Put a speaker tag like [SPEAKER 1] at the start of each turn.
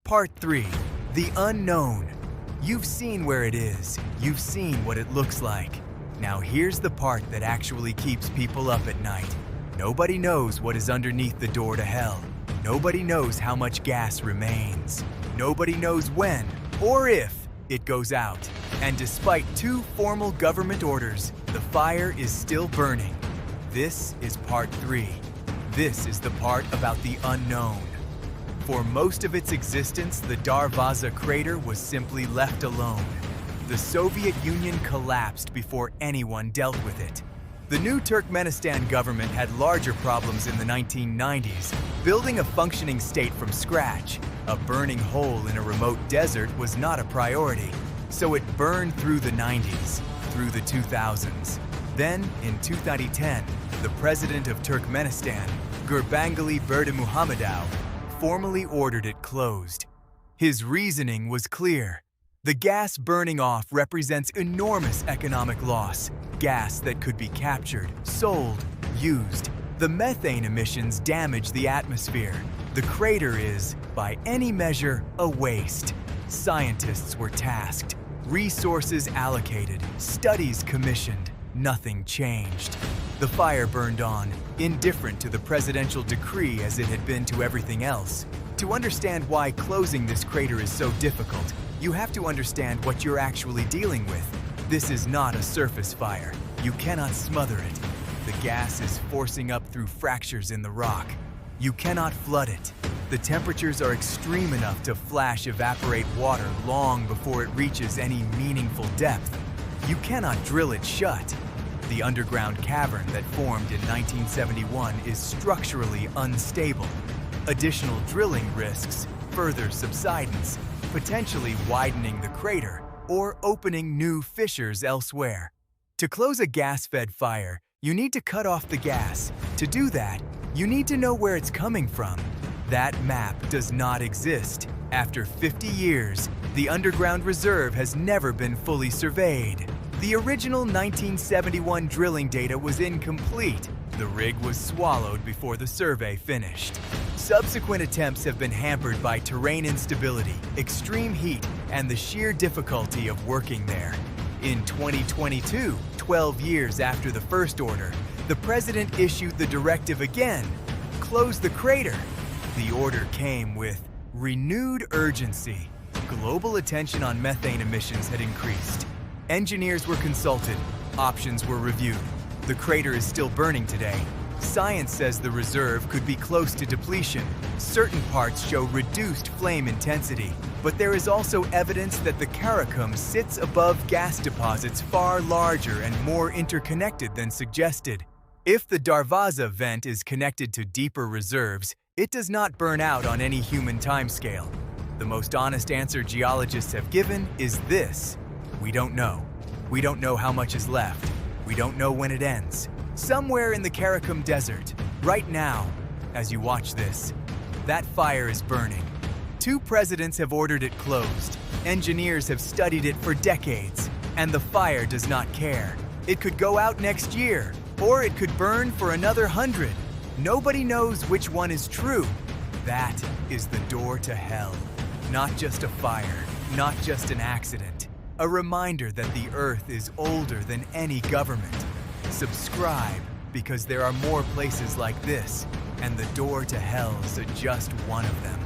[SPEAKER 1] Part 3. The Unknown. You've seen where it is. You've seen what it looks like. Now here's the part that actually keeps people up at night. Nobody knows what is underneath the door to hell. Nobody knows how much gas remains. Nobody knows when or if it goes out. And despite 2 formal government orders, the fire is still burning. This is part 3. This is the part about the unknown. For most of its existence, the Darvaza crater was simply left alone. The Soviet Union collapsed before anyone dealt with it. The new Turkmenistan government had larger problems in the 1990s. Building a functioning state from scratch, a burning hole in a remote desert, was not a priority. So it burned through the 90s, through the 2000s. Then, in 2010, the President of Turkmenistan, Gurbanguly Berdimuhamedov, formally ordered it closed. His reasoning was clear. The gas burning off represents enormous economic loss, gas that could be captured, sold, used. The methane emissions damage the atmosphere. The crater is, by any measure, a waste. Scientists were tasked, resources allocated, studies commissioned. Nothing changed. The fire burned on, indifferent to the presidential decree as it had been to everything else. To understand why closing this crater is so difficult, you have to understand what you're actually dealing with. This is not a surface fire. You cannot smother it. The gas is forcing up through fractures in the rock. You cannot flood it. The temperatures are extreme enough to flash evaporate water long before it reaches any meaningful depth. You cannot drill it shut. The underground cavern that formed in 1971 is structurally unstable. Additional drilling risks further subsidence, potentially widening the crater or opening new fissures elsewhere. To close a gas-fed fire, you need to cut off the gas. To do that, you need to know where it's coming from. That map does not exist. After 50 years, the underground reserve has never been fully surveyed. The original 1971 drilling data was incomplete. The rig was swallowed before the survey finished. Subsequent attempts have been hampered by terrain instability, extreme heat, and the sheer difficulty of working there. In 2022, 12 years after the first order, the president issued the directive again: close the crater. The order came with renewed urgency. Global attention on methane emissions had increased. Engineers were consulted. Options were reviewed. The crater is still burning today. Science says the reserve could be close to depletion. Certain parts show reduced flame intensity, but there is also evidence that the Karakum sits above gas deposits far larger and more interconnected than suggested. If the Darvaza vent is connected to deeper reserves, it does not burn out on any human timescale. The most honest answer geologists have given is this: we don't know. We don't know how much is left. We don't know when it ends. Somewhere in the Karakum Desert, right now, as you watch this, that fire is burning. 2 presidents have ordered it closed. Engineers have studied it for decades, and the fire does not care. It could go out next year, or it could burn for another 100. Nobody knows which one is true. That is the door to hell. Not just a fire, not just an accident. A reminder that the Earth is older than any government. Subscribe, because there are more places like this, and the door to hell is just one of them.